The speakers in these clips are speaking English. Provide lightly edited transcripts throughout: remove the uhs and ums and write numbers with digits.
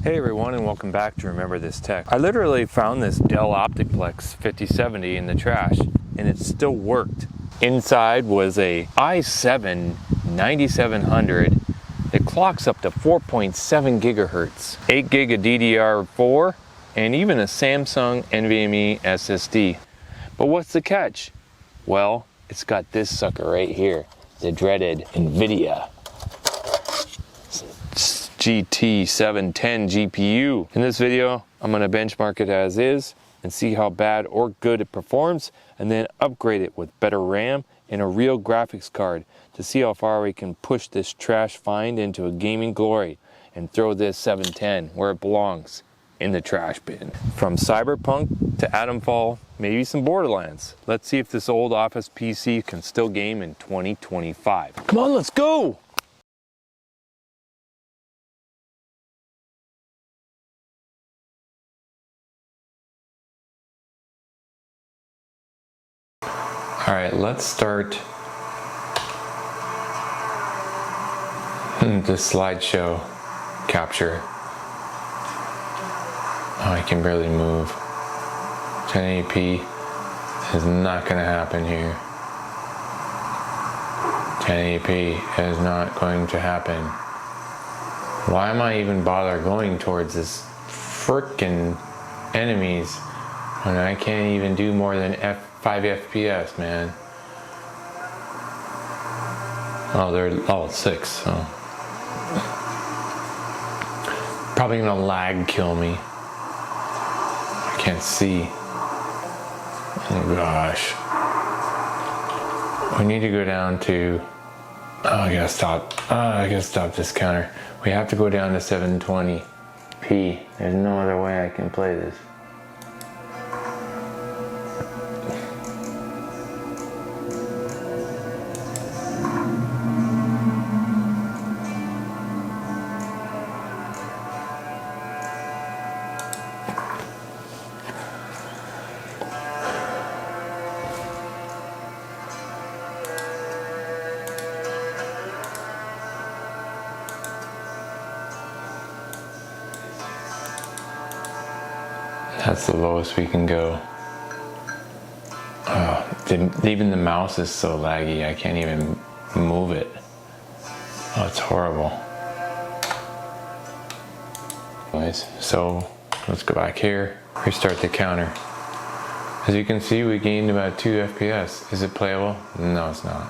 Hey everyone, and welcome back to Remember This Tech. I literally found this Dell Optiplex 5070 in the trash and it still worked. Inside was a i7 9700 that clocks up to 4.7 gigahertz, 8 gig of DDR4, and even a Samsung NVMe SSD. But what's the catch? Well, it's got this sucker right here, the dreaded NVIDIA GT710 GPU. In this video, I'm going to benchmark it as is and see how bad or good it performs, and then upgrade it with better RAM and a real graphics card to see how far we can push this trash find into a gaming glory and throw this 710 where it belongs, in the trash bin. From Cyberpunk to Atomfall, maybe some Borderlands. Let's see if this old office PC can still game in 2025. Come on, let's go! All right, let's start this slideshow capture. Oh, I can barely move. 1080p is not going to happen here. 1080p is not going to happen. Why am I even bother going towards this frickin' enemies when I can't even do more than 5 FPS, man? Oh, they're all 6, so probably gonna lag kill me. I can't see. Oh gosh. We need to go down to, I gotta stop this counter. We have to go down to 720p. There's no other way I can play this. That's the lowest we can go. Even the mouse is so laggy, I can't even move it. Oh, it's horrible. Anyways, so let's go back here, restart the counter. As you can see, we gained about 2 FPS. Is it playable? No, it's not.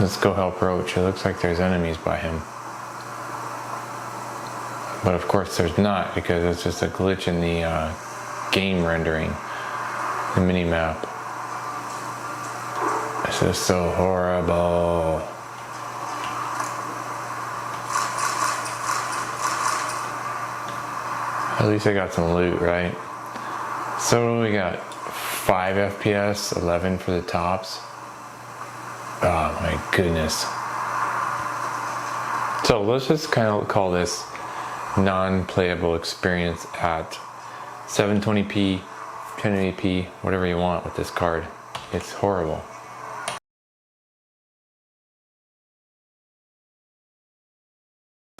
Let's go help Roach. It looks like there's enemies by him. But of course there's not, because it's just a glitch in the game rendering, the mini-map. This is so horrible. At least I got some loot, right? So we got 5 FPS, 11 for the tops. Oh my goodness. So let's just kind of call this non-playable experience at 720p, 1080p, whatever you want with this card. It's horrible.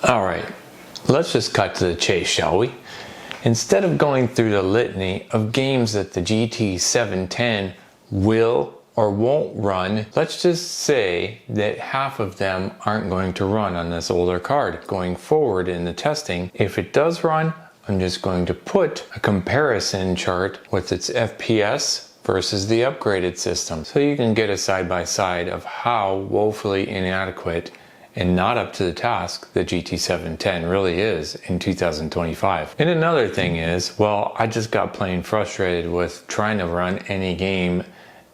Alright, let's just cut to the chase, shall we? Instead of going through the litany of games that the GT710 will or won't run, let's just say that half of them aren't going to run on this older card. Going forward in the testing, if it does run, I'm just going to put a comparison chart with its FPS versus the upgraded system, so you can get a side-by-side of how woefully inadequate and not up to the task the GT710 really is in 2025. And another thing is, well, I just got plain frustrated with trying to run any game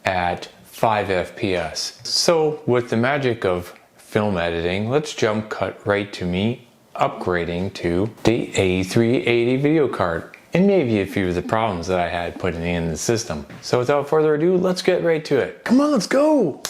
at 5 FPS. So with the magic of film editing, let's jump cut right to me upgrading to the A380 video card, and maybe a few of the problems that I had putting in the system. So without further ado, let's get right to it. Come on, let's go!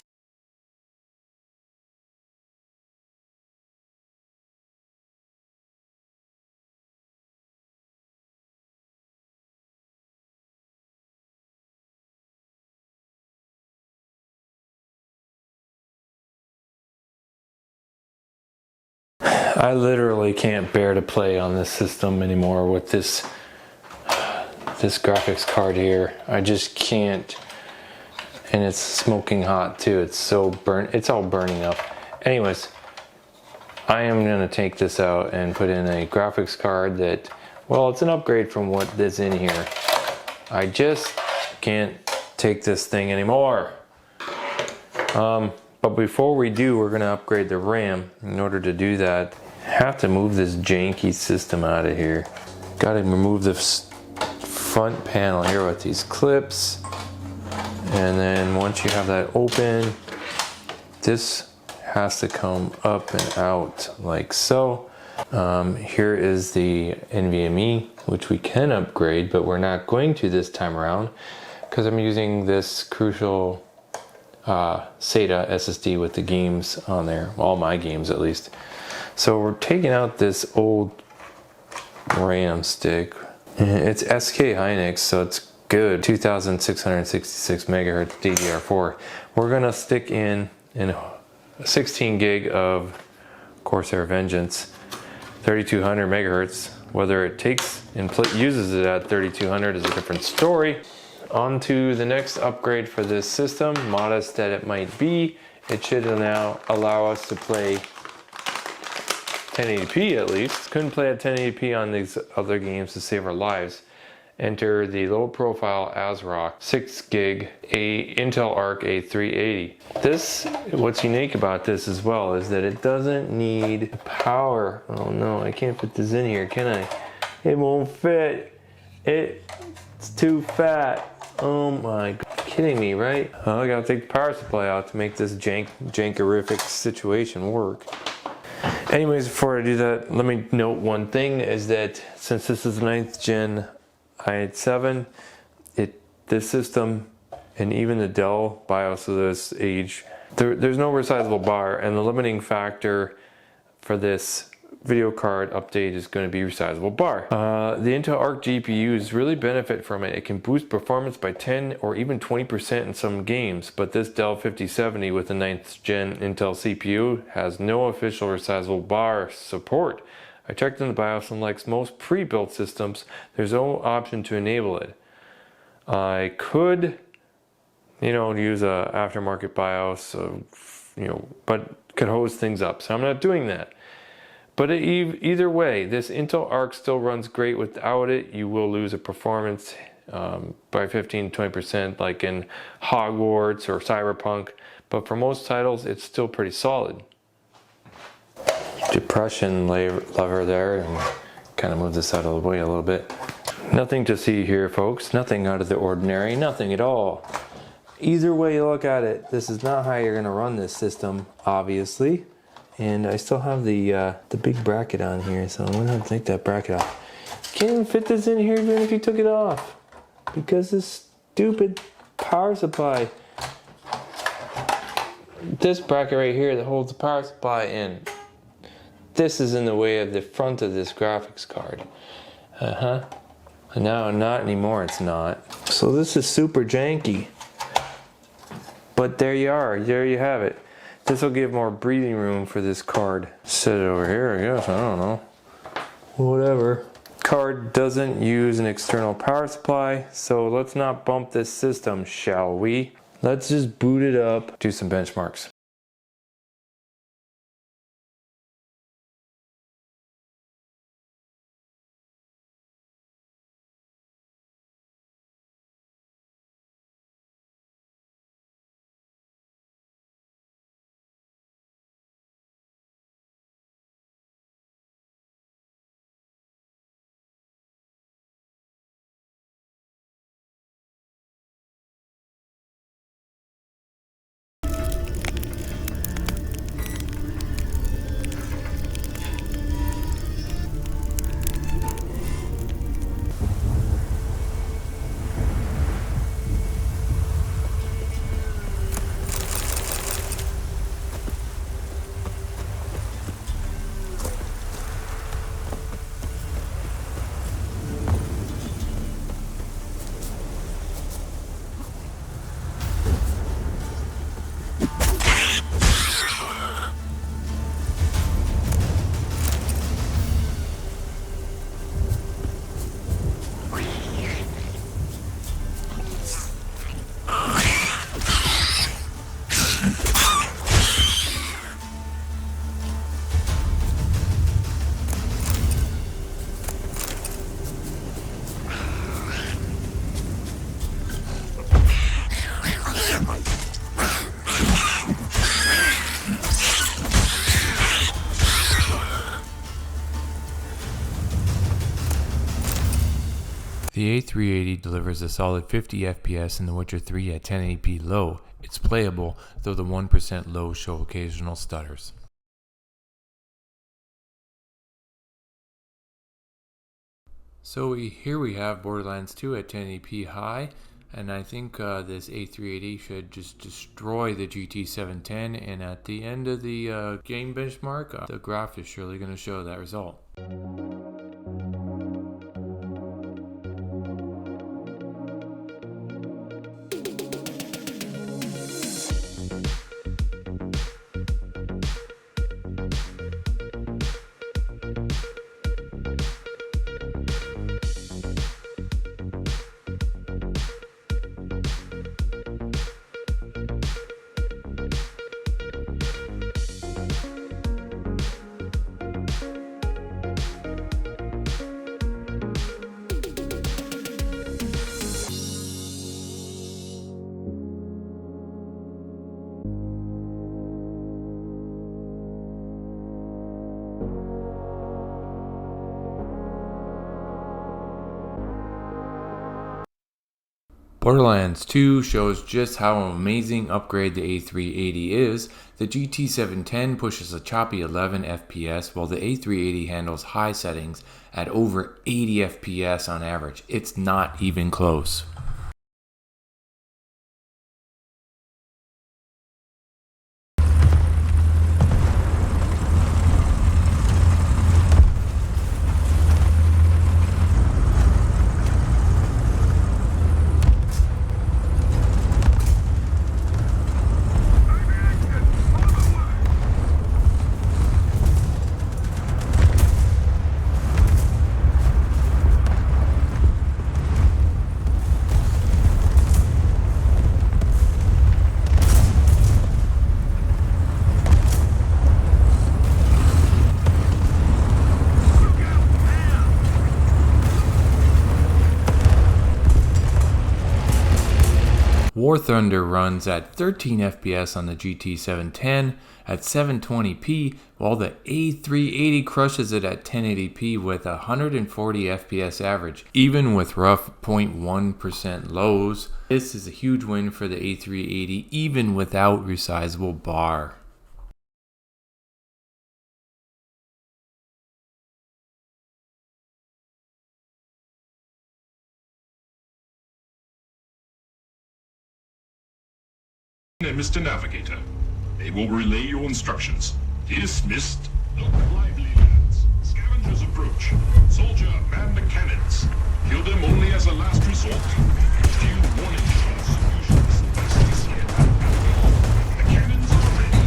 I literally can't bear to play on this system anymore with this graphics card here. I just can't. And it's smoking hot too. It's so burnt. It's all burning up. Anyways, I am gonna take this out and put in a graphics card that, well, it's an upgrade from what is in here. I just can't take this thing anymore. But before we do, we're gonna upgrade the RAM. In order to do that, I have to move this janky system out of here. Gotta remove the front panel here with these clips. And then once you have that open, this has to come up and out like so. Here is the NVMe, which we can upgrade, but we're not going to this time around because I'm using this crucial SATA SSD with the games on there, all my games at least. So we're taking out this old RAM stick. It's SK Hynix, so it's good. 2666 megahertz DDR4. We're gonna stick in 16 gig of Corsair Vengeance, 3200 megahertz. Whether it takes and uses it at 3200 is a different story. On to the next upgrade for this system, modest that it might be. It should now allow us to play 1080p at least. Couldn't play at 1080p on these other games to save our lives. Enter the low profile ASRock 6 gig Intel Arc A380. What's unique about this as well is that it doesn't need power. Oh no, I can't fit this in here, can I? It won't fit. It's too fat. Oh my God, kidding me, right? Oh, I gotta take the power supply out to make this jankerific situation work. Anyways, before I do that, let me note one thing is that since this is the 9th gen i7, this system and even the Dell BIOS of this age, there's no resizable bar, and the limiting factor for this video card update is going to be resizable bar. The Intel Arc GPUs really benefit from it. It can boost performance by 10 or even 20% in some games, but this Dell 5070 with the 9th gen Intel CPU has no official resizable bar support. I checked in the BIOS, and like most pre-built systems, there's no option to enable it. I could, use a aftermarket BIOS, but could hose things up. So I'm not doing that. But either way, this Intel Arc still runs great without it. You will lose a performance by 15-20%, like in Hogwarts or Cyberpunk. But for most titles, it's still pretty solid. Depression lever there, and kind of move this out of the way a little bit. Nothing to see here, folks. Nothing out of the ordinary. Nothing at all. Either way you look at it, this is not how you're going to run this system, obviously. And I still have the big bracket on here, so I'm going to have to take that bracket off. Can't even fit this in here even if you took it off, because this stupid power supply. This bracket right here that holds the power supply in. This is in the way of the front of this graphics card. No, not anymore, it's not. So this is super janky. But there you are, there you have it. This will give more breathing room for this card. Set it over here, I guess, I don't know. Whatever. Card doesn't use an external power supply, so let's not bump this system, shall we? Let's just boot it up, do some benchmarks. the A380 delivers a solid 50 FPS in The Witcher 3 at 1080p low. It's playable, though the 1% lows show occasional stutters. So here we have Borderlands 2 at 1080p high, and I think this A380 should just destroy the GT 710, and at the end of the game benchmark, the graph is surely going to show that result. Borderlands 2 shows just how amazing upgrade the A380 is. The GT 710 pushes a choppy 11 FPS while the A380 handles high settings at over 80 FPS on average. It's not even close. War Thunder runs at 13 FPS on the GT 710 at 720p, while the A380 crushes it at 1080p with 140 FPS average, even with rough 0.1% lows. This is a huge win for the A380 even without resizable bar. Mr. Navigator, they will relay your instructions. Dismissed. Look lively, lads. Scavengers approach. Soldier, man the cannons. Kill them only as a last resort. Few warning shots. Solutions. The cannons are ready.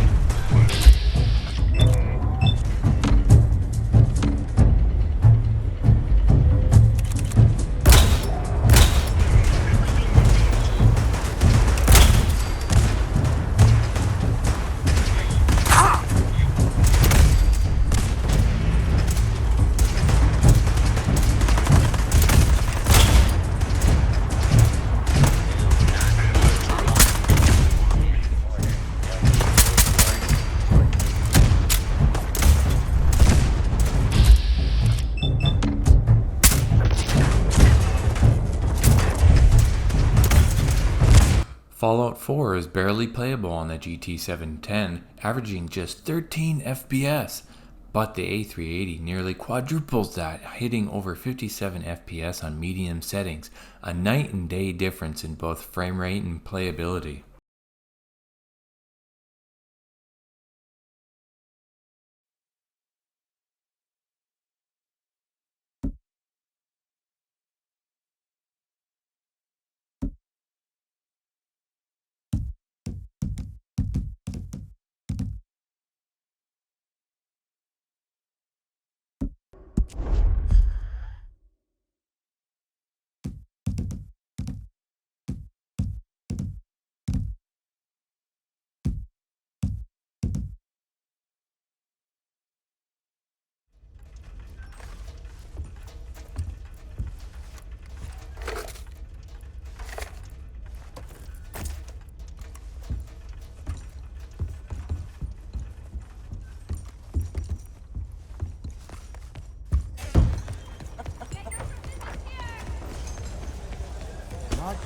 Fallout 4 is barely playable on the GT 710, averaging just 13 FPS, but the A380 nearly quadruples that, hitting over 57 FPS on medium settings, a night and day difference in both frame rate and playability.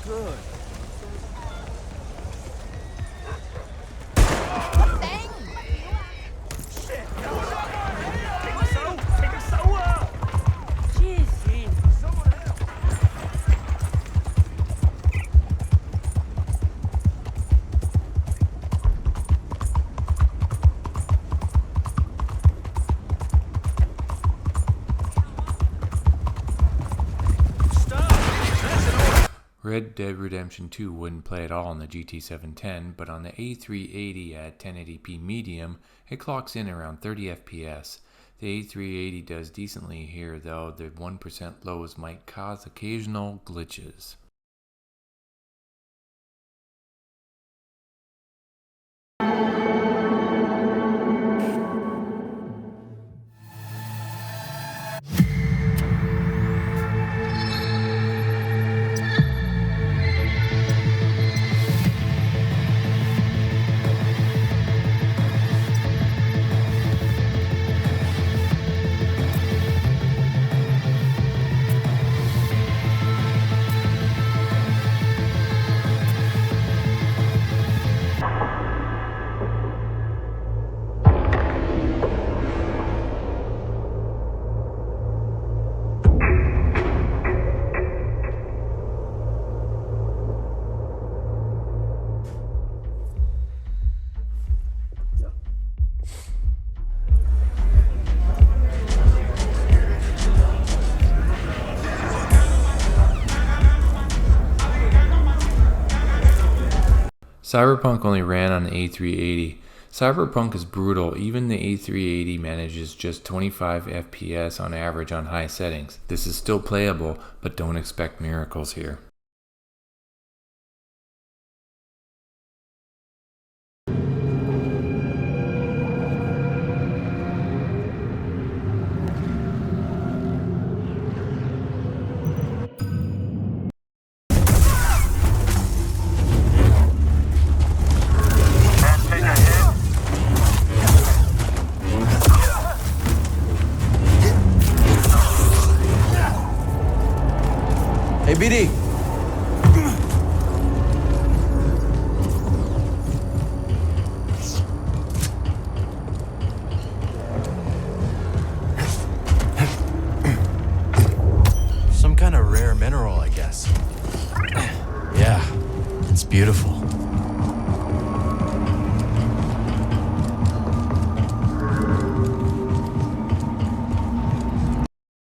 good. Red Dead Redemption 2 wouldn't play at all on the GT710, but on the A380 at 1080p medium, it clocks in around 30 FPS. The A380 does decently here though, the 1% lows might cause occasional glitches. Cyberpunk only ran on the A380. Cyberpunk is brutal. Even the A380 manages just 25 FPS on average on high settings. This is still playable, but don't expect miracles here. Hey, BD. Some kind of rare mineral, I guess. Yeah, it's beautiful.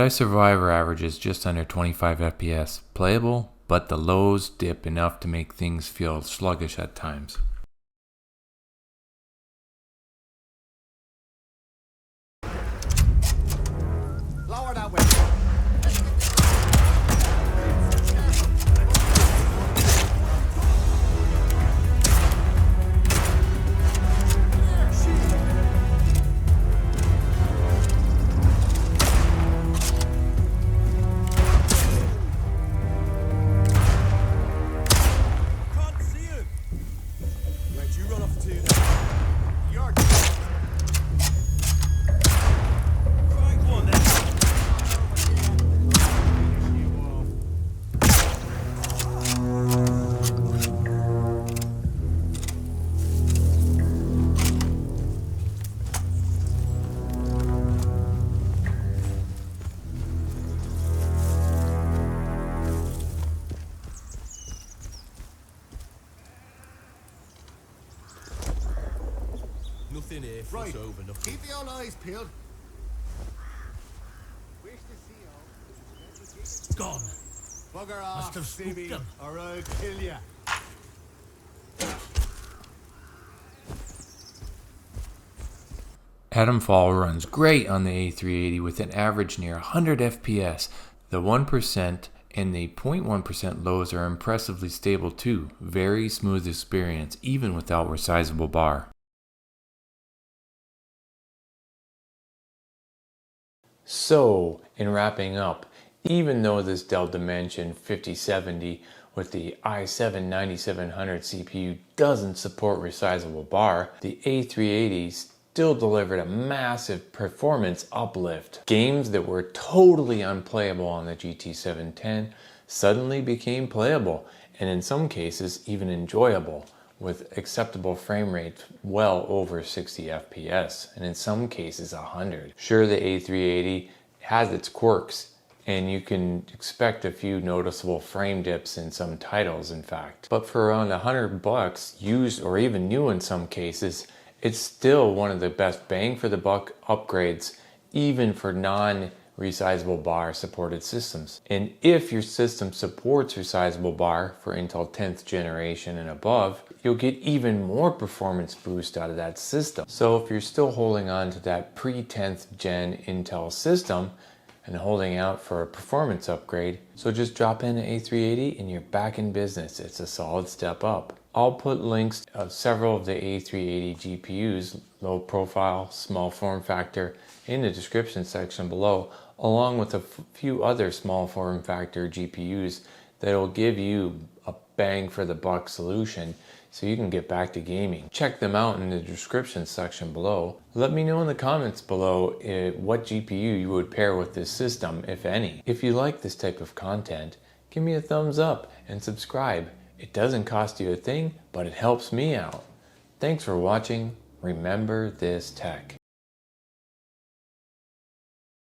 Survivor averages just under 25 FPS. Playable, but the lows dip enough to make things feel sluggish at times. Lower that window. Nothing here. Right. Over, nothing. Keep your eyes peeled. It's gone. Bugger off, Must have spooked Stevie, them. or I'll kill ya. Atomfall runs great on the A380 with an average near 100 FPS. The 1% and the 0.1% lows are impressively stable too. Very smooth experience even without resizable bar. So, in wrapping up, even though this Dell Dimension 5070 with the i7-9700 CPU doesn't support resizable bar, the A380 still delivered a massive performance uplift. Games that were totally unplayable on the GT710 suddenly became playable, and in some cases even enjoyable, with acceptable frame rates well over 60 FPS, and in some cases 100. Sure, the A380 has its quirks, and you can expect a few noticeable frame dips in some titles, in fact. But for around $100, used or even new in some cases, it's still one of the best bang for the buck upgrades, even for non-resizable bar supported systems. And if your system supports resizable bar for Intel 10th generation and above, you'll get even more performance boost out of that system. So if you're still holding on to that pre-10th gen Intel system and holding out for a performance upgrade, so just drop in an A380 and you're back in business. It's a solid step up. I'll put links of several of the A380 GPUs, low profile, small form factor, in the description section below, along with a few other small form factor GPUs that will give you a bang for the buck solution so you can get back to gaming. Check them out in the description section below. Let me know in the comments below what GPU you would pair with this system, if any. If you like this type of content, give me a thumbs up and subscribe. It doesn't cost you a thing, but it helps me out. Thanks for watching. Remember this tech.